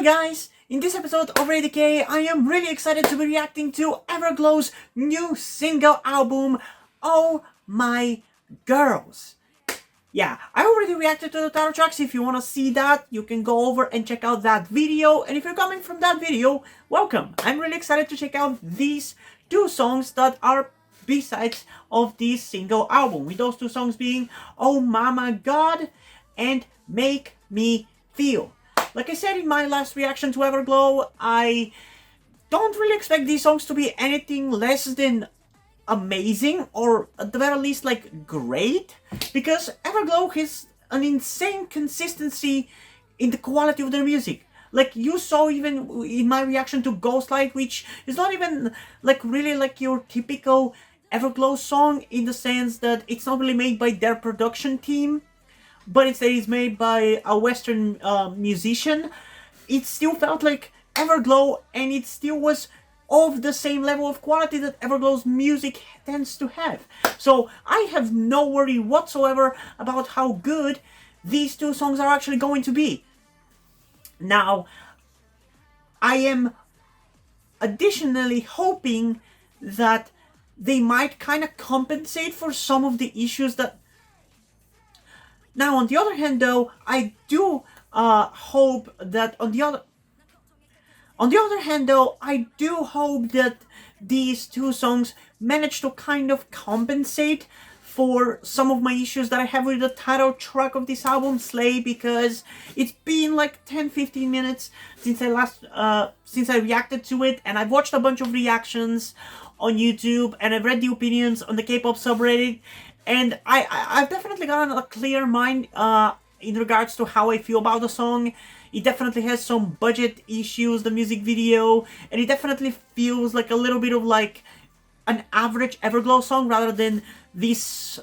Hi guys! In this episode of ADK, I am really excited to be reacting to EVERGLOW's new single album, Oh My Girls. Yeah, I already reacted to the title tracks. If you want to see that, you can go over and check out that video. And if you're coming from that video, welcome! I'm really excited to check out these two songs that are B-sides of this single album, with those two songs being Oh Mama God and Make Me Feel. Like I said in my last reaction to EVERGLOW, I don't really expect these songs to be anything less than amazing, or at the very least like great, because EVERGLOW has an insane consistency in the quality of their music. Like you saw even in my reaction to Ghostlight, which is not even like really like your typical EVERGLOW song, in the sense that it's not really made by their production team, but instead it's made by a Western musician. It still felt like EVERGLOW, and it still was of the same level of quality that EVERGLOW's music tends to have. So I have no worry whatsoever about how good these two songs are actually going to be. Now, I am additionally hoping that they might kind of compensate for some of the issues that... Now, on the other hand, though, I do hope that I do hope that these two songs manage to kind of compensate for some of my issues that I have with the title track of this album, Slay, because it's been like 10-15 minutes since I reacted to it, and I've watched a bunch of reactions on YouTube, and I've read the opinions on the K-pop subreddit, and I've definitely gotten a clear mind in regards to how I feel about the song. It definitely has some budget issues, the music video, and it definitely feels like a little bit of like an average EVERGLOW song rather than this,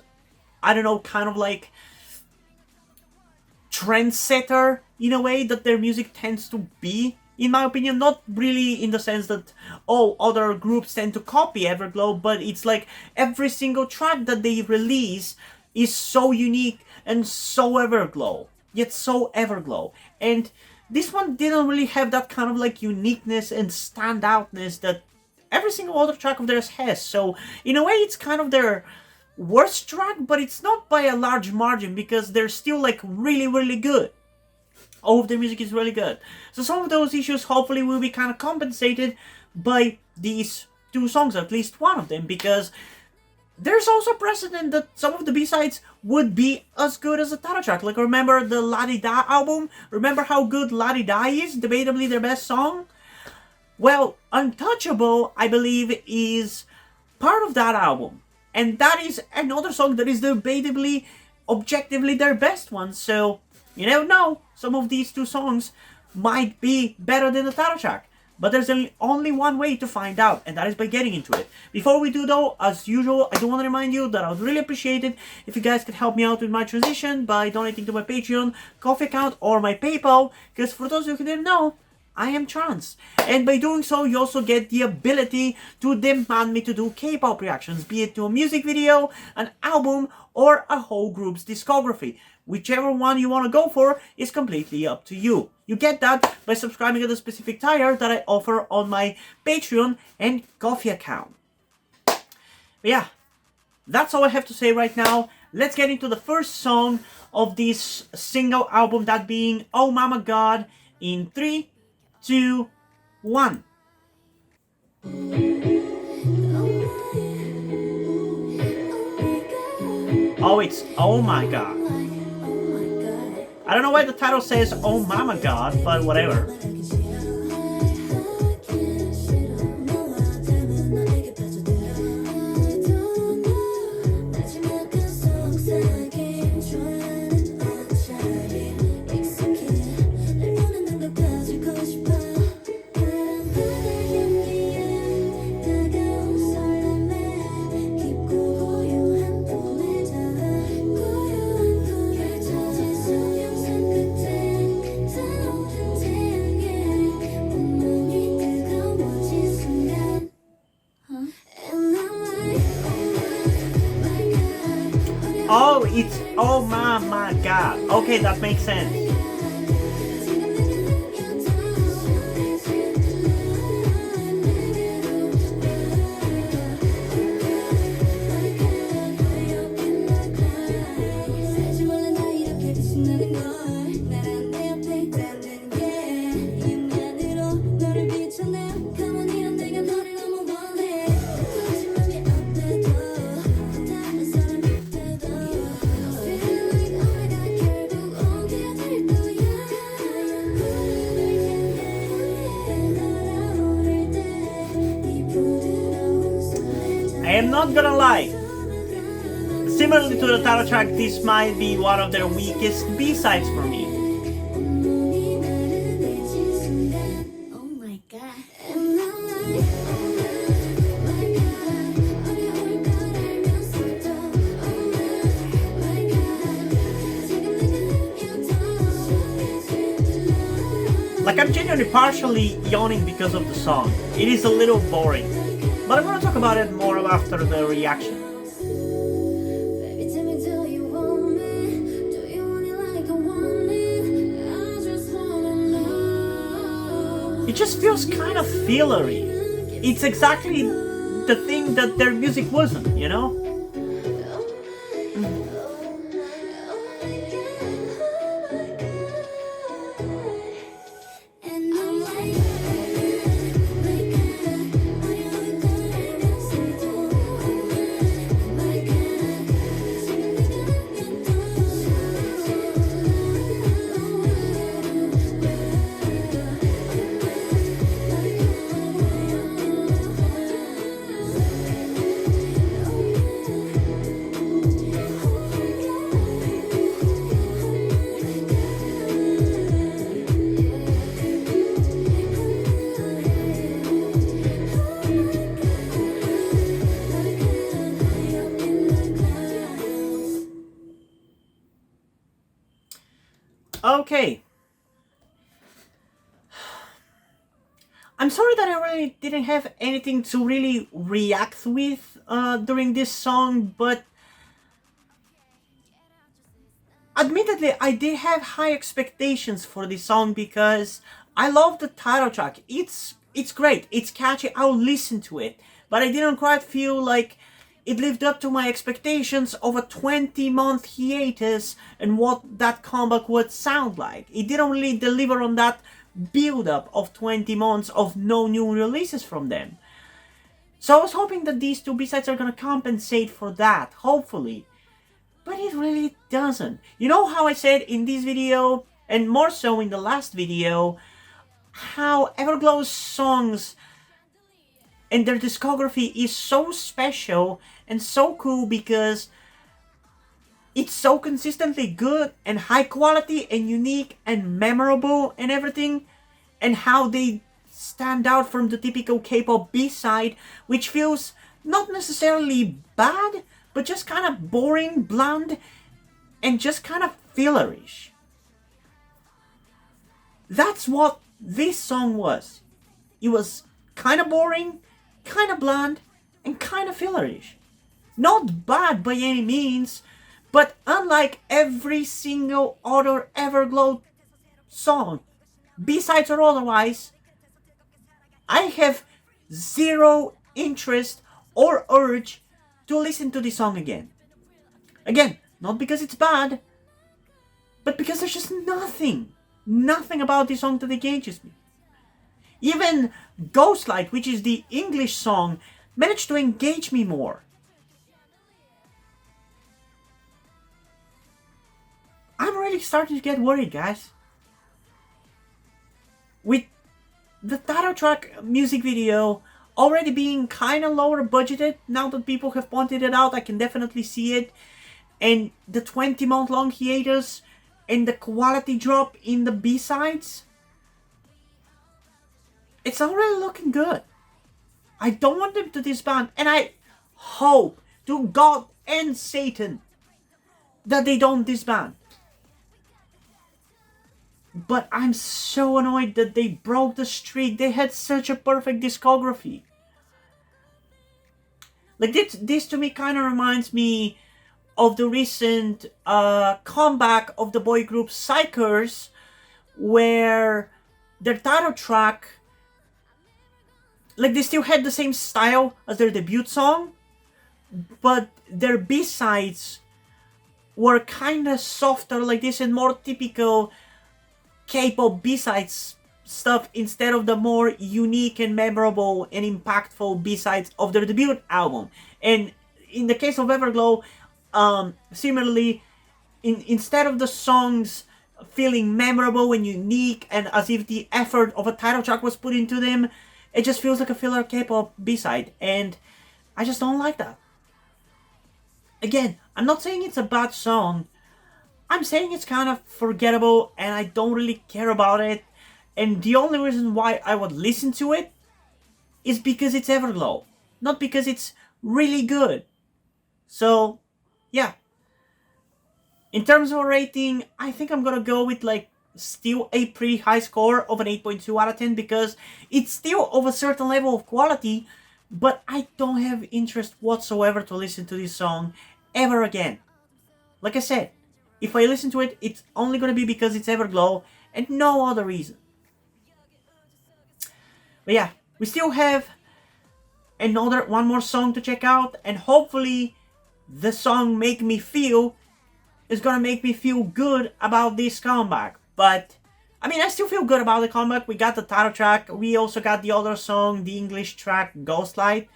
I don't know, kind of like trendsetter in a way that their music tends to be, in my opinion. Not really in the sense that, oh, other groups tend to copy EVERGLOW, but it's like every single track that they release is so unique and so EVERGLOW, yet so EVERGLOW. And this one didn't really have that kind of like uniqueness and standoutness that every single other track of theirs has. So in a way, it's kind of their worst track, but it's not by a large margin, because they're still like really, really good. All of their music is really good. So some of those issues hopefully will be kind of compensated by these two songs, at least one of them, because there's also precedent that some of the B-sides would be as good as a title track. Like, remember the La Di Da album? Remember how good La Di Da is? Debatably their best song? Well, Untouchable, I believe, is part of that album. And that is another song that is debatably, objectively their best one. So, you never know. Some of these two songs might be better than the title track. But there's only one way to find out, and that is by getting into it. Before we do, though, as usual, I do want to remind you that I would really appreciate it if you guys could help me out with my transition by donating to my Patreon, Coffee account, or my PayPal, because for those of you who didn't know, I am trans. And by doing so, you also get the ability to demand me to do K-pop reactions, be it to a music video, an album, or a whole group's discography. Whichever one you want to go for is completely up to you. You get that by subscribing to the specific tier that I offer on my Patreon and Coffee account. But yeah, that's all I have to say right now. Let's get into the first song of this single album, that being Oh Mama God, in 3, 2, 1. Oh, it's Oh My God. I don't know why the title says Oh Mama God, but whatever. Oh, it's Oh My God. Okay, that makes sense. am not gonna lie. Similarly to the title track, this might be one of their weakest B-sides for me. Like, I'm genuinely partially yawning because of the song. It is a little boring. But I'm gonna talk about it more after the reaction. It just feels kind of fillery. It's exactly the thing that their music wasn't, you know? Okay. I'm sorry that I really didn't have anything to really react with during this song, but admittedly, I did have high expectations for this song because I love the title track. It's great. It's catchy. I'll listen to it, but I didn't quite feel like it lived up to my expectations of a 20-month hiatus and what that comeback would sound like. It didn't really deliver on that build-up of 20 months of no new releases from them. So I was hoping that these two B-sides are gonna compensate for that, hopefully. But it really doesn't. You know how I said in this video, and more so in the last video, how Everglow's songs and their discography is so special and so cool because it's so consistently good and high quality and unique and memorable and everything, and how they stand out from the typical K-pop B-side, which feels not necessarily bad, but just kind of boring, bland, and just kind of fillerish. That's what this song was. It was kind of boring, kind of bland, and kind of fillerish. Not bad by any means, but unlike every single other Everglow song, B-sides or otherwise, I have zero interest or urge to listen to this song again. Again, not because it's bad, but because there's just nothing about this song that engages me. Even Ghostlight, which is the English song, managed to engage me more. I'm really starting to get worried, guys. With the title track music video already being kind of lower budgeted, now that people have pointed it out, I can definitely see it. And the 20-month long hiatus and the quality drop in the B-sides, it's already looking good. I don't want them to disband, and I hope to God and Satan that they don't disband. But I'm so annoyed that they broke the streak. They had such a perfect discography. Like, this to me kind of reminds me of the recent comeback of the boy group Psychers, where their title track, like, they still had the same style as their debut song, but their B-sides were kind of softer like this and more typical K-pop B-sides stuff instead of the more unique and memorable and impactful B-sides of their debut album. And in the case of Everglow, similarly, instead of the songs feeling memorable and unique and as if the effort of a title track was put into them, it just feels like a filler K-pop B-side. And I just don't like that. Again, I'm not saying it's a bad song. I'm saying it's kind of forgettable and I don't really care about it. And the only reason why I would listen to it is because it's Everglow, not because it's really good. So, yeah. In terms of a rating, I think I'm gonna go with like still a pretty high score of an 8.2 out of 10 because it's still of a certain level of quality, but I don't have interest whatsoever to listen to this song ever again. Like I said, if I listen to it, it's only gonna be because it's Everglow and no other reason. But yeah, we still have one more song to check out, and hopefully the song Make Me Feel is gonna make me feel good about this comeback. But I mean, I still feel good about the comeback. We got the title track, we also got the other song, the English track Ghostlight.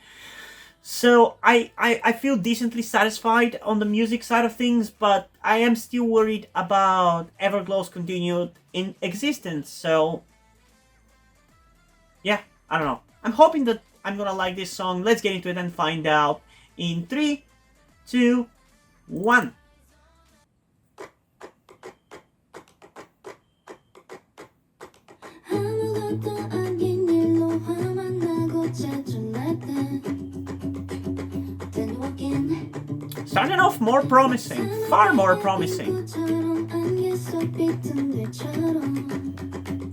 So I feel decently satisfied on the music side of things, but I am still worried about Everglow's continued in existence. So yeah, I don't know. I'm hoping that I'm gonna like this song. Let's get into it and find out in 3, 2, 1. Starting off more promising, far more promising.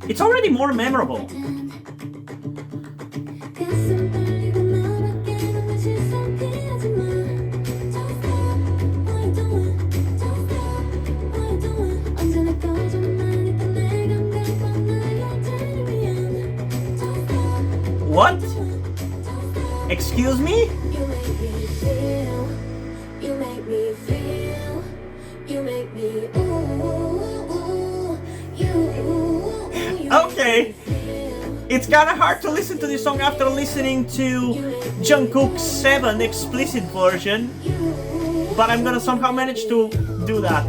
It's already more memorable. What? Excuse me? Okay. It's kinda hard to listen to this song after listening to Jungkook's 7 explicit version, but I'm gonna somehow manage to do that.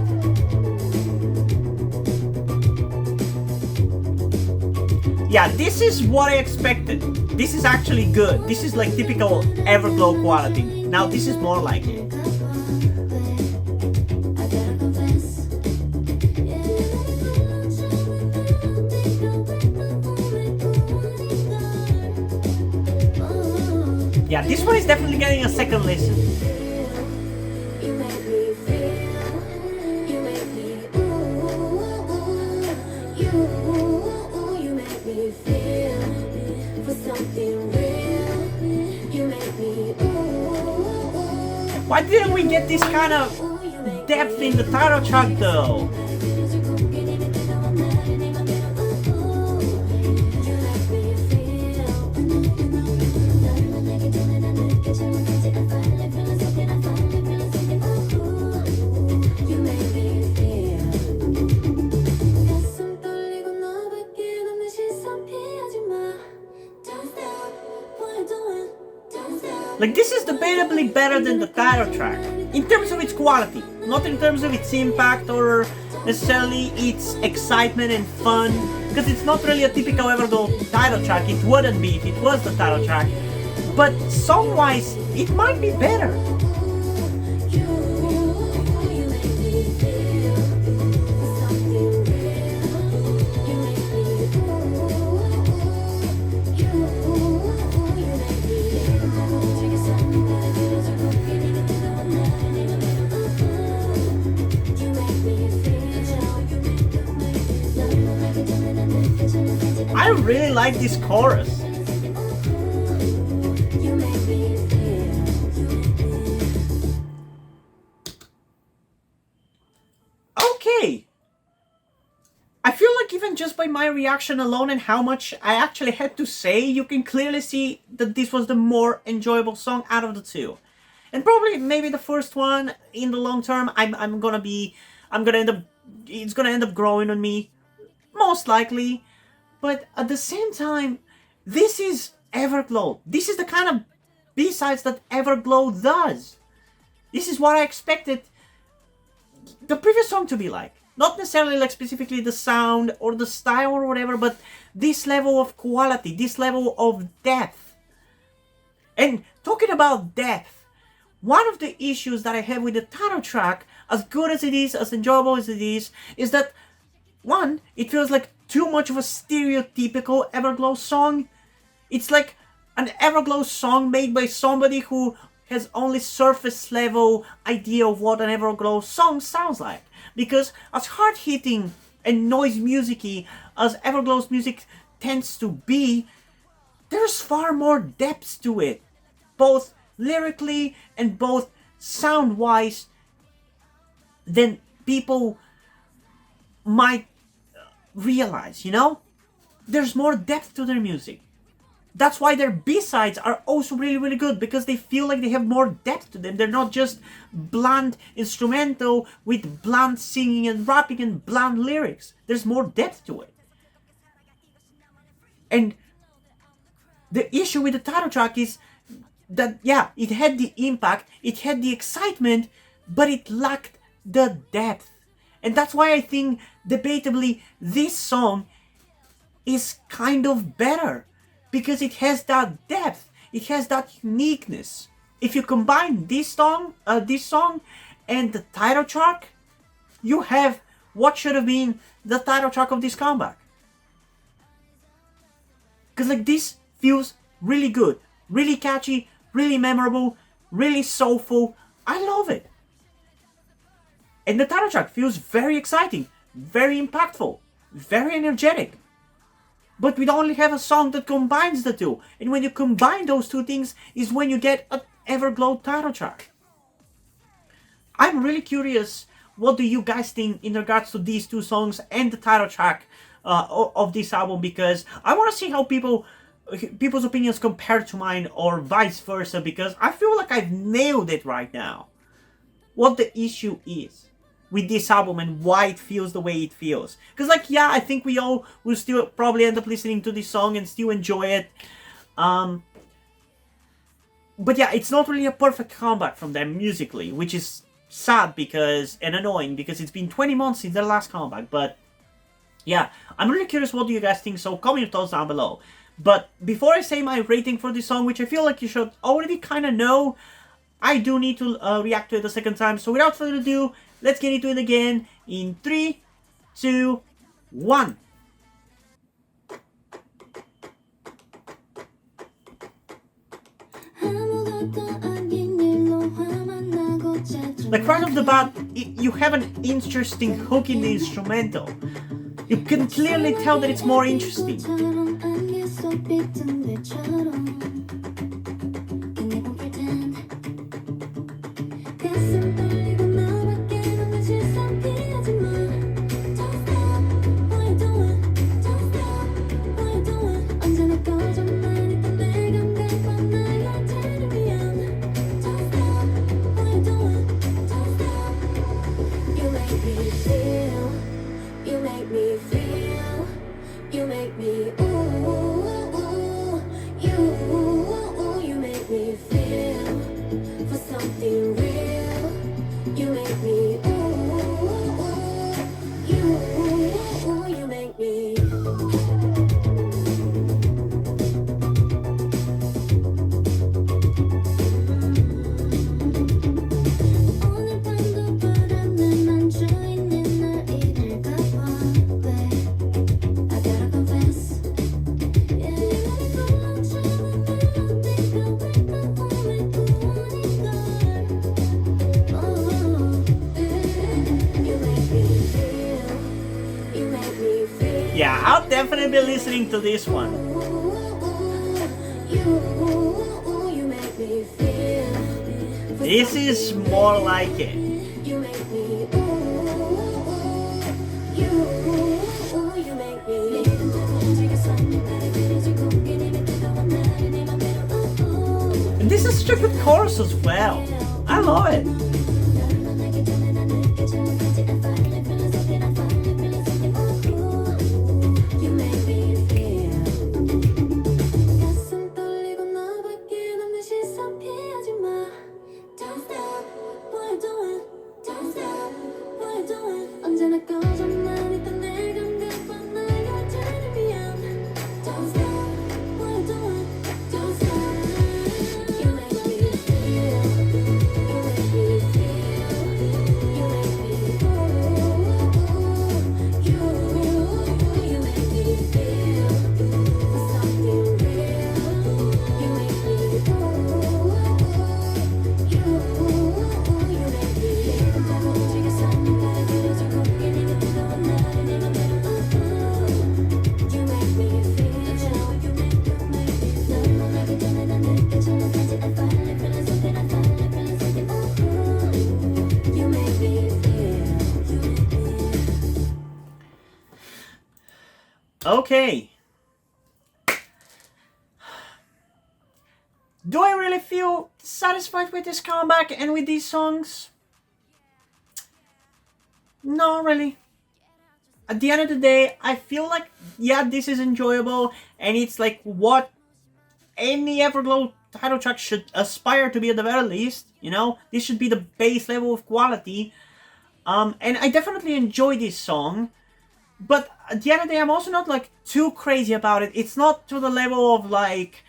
Yeah, this is what I expected. This is actually good. This is like typical Everglow quality. Now this is more like it. Yeah, this one is definitely getting a second listen. Why didn't we get this kind of depth in the title track though? Like, this is debatably better than the title track, in terms of its quality, not in terms of its impact or necessarily its excitement and fun, because it's not really a typical Everglow title track. It wouldn't be if it was the title track, but song-wise, it might be better. I really like this chorus. Okay. I feel like even just by my reaction alone and how much I actually had to say, you can clearly see that this was the more enjoyable song out of the two. And probably maybe the first one in the long term, it's gonna end up growing on me. Most likely. But at the same time, this is Everglow. This is the kind of B-sides that Everglow does. This is what I expected the previous song to be like. Not necessarily like specifically the sound or the style or whatever, but this level of quality, this level of depth. And talking about depth, one of the issues that I have with the title track, as good as it is, as enjoyable as it is that one, it feels like too much of a stereotypical Everglow song. It's like an Everglow song made by somebody who has only surface level idea of what an Everglow song sounds like. Because as hard-hitting and noise musicy as Everglow's music tends to be, there's far more depth to it, both lyrically and both sound-wise, than people might realize, you know? There's more depth to their music. That's why their B-sides are also really, really good, because they feel like they have more depth to them. They're not just bland instrumental with bland singing and rapping and bland lyrics. There's more depth to it. And the issue with the title track is that, yeah, it had the impact, it had the excitement, but it lacked the depth. And that's why I think, debatably, this song is kind of better. Because it has that depth, it has that uniqueness. If you combine this song and the title track, you have what should have been the title track of this comeback. Because like this feels really good, really catchy, really memorable, really soulful. I love it. And the title track feels very exciting, very impactful, very energetic. But we only have a song that combines the two. And when you combine those two things is when you get an Everglow title track. I'm really curious, what do you guys think in regards to these two songs and the title track of this album? Because I want to see how people's opinions compare to mine, or vice versa, because I feel like I've nailed it right now. What the issue is with this album and why it feels the way it feels. Because like, yeah, I think we all will still probably end up listening to this song and still enjoy it. But yeah, it's not really a perfect comeback from them musically, which is sad and annoying, because it's been 20 months since their last comeback. But yeah, I'm really curious, what do you guys think? So comment your thoughts down below. But before I say my rating for this song, which I feel like you should already kind of know, I do need to react to it a second time. So without further ado, let's get into it again in 3, 2, 1. Like right off the bat, you have an interesting hook in the instrumental. You can clearly tell that it's more interesting. Yeah, I'll definitely be listening to this one. This is more like it. And this is such a good chorus as well. I love it. Okay. Do I really feel satisfied with this comeback and with these songs? No, really. At the end of the day, I feel like, yeah, this is enjoyable, and it's like what any Everglow title track should aspire to be at the very least. You know, this should be the base level of quality. And I definitely enjoy this song, but at the end of the day, I'm also not like too crazy about it. It's not to the level of like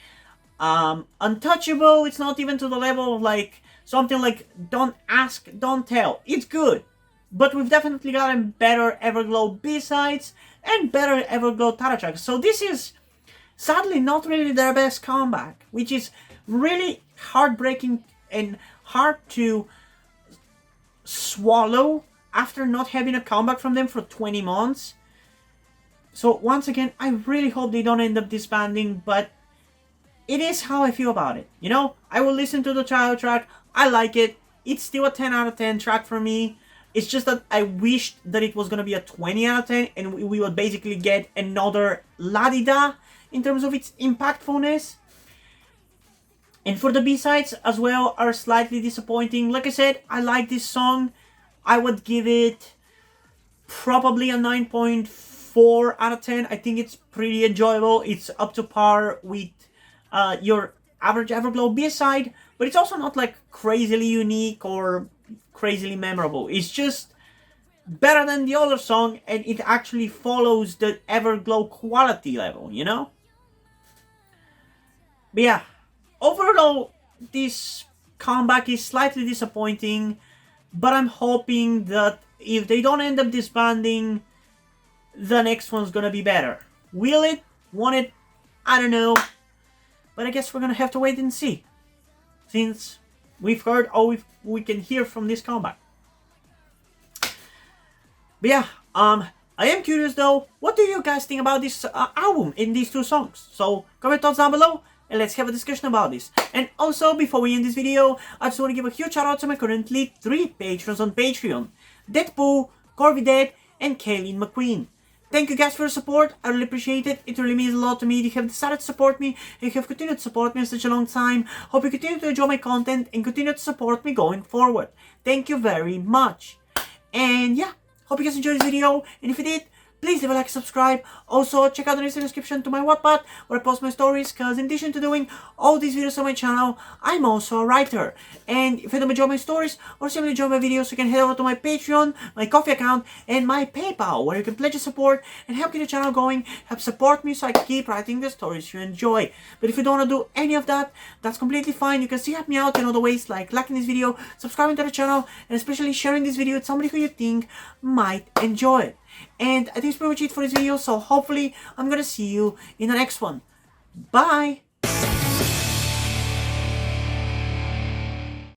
Untouchable. It's not even to the level of like something like Don't Ask, Don't Tell. It's good, but we've definitely gotten better Everglow B-sides and better Everglow title tracks. So this is sadly not really their best comeback, which is really heartbreaking and hard to swallow after not having a comeback from them for 20 months. So once again, I really hope they don't end up disbanding, but it is how I feel about it. You know, I will listen to the title track. I like it. It's still a 10 out of 10 track for me. It's just that I wished that it was going to be a 20 out of 10 and we would basically get another la-di-da in terms of its impactfulness. And for the B-sides as well are slightly disappointing. Like I said, I like this song. I would give it probably a 9.4 out of 10. I think it's pretty enjoyable. It's up to par with your average Everglow B-side, but it's also not like crazily unique or crazily memorable. It's just better than the other song, and it actually follows the Everglow quality level, you know? But yeah, overall, this comeback is slightly disappointing, but I'm hoping that if they don't end up disbanding, the next one's gonna be better. Will it? Won't it? I don't know. But I guess we're gonna have to wait and see, since we've heard all we can hear from this comeback. But yeah, I am curious though, what do you guys think about this album in these two songs? So comment thoughts down below, and let's have a discussion about this. And also, before we end this video, I just want to give a huge shout out to my currently 3 patrons on Patreon: Deadpool, Corby Dead, and Kaylin McQueen. Thank you guys for your support. I really appreciate it. It really means a lot to me. You have decided to support me, and you have continued to support me in such a long time. Hope you continue to enjoy my content and continue to support me going forward. Thank you very much. And yeah, hope you guys enjoyed this video. And if you did, please leave a like, subscribe. Also, check out the link in the description to my Wattpad, where I post my stories, because in addition to doing all these videos on my channel, I'm also a writer. And if you don't enjoy my stories or simply enjoy my videos, you can head over to my Patreon, my Coffee account, and my PayPal, where you can pledge your support and help get the channel going, help support me so I can keep writing the stories you enjoy. But if you don't want to do any of that, that's completely fine. You can still help me out in other ways, like liking this video, subscribing to the channel, and especially sharing this video with somebody who you think might enjoy it. And I think that's pretty much it for this video, so hopefully I'm gonna see you in the next one. Bye!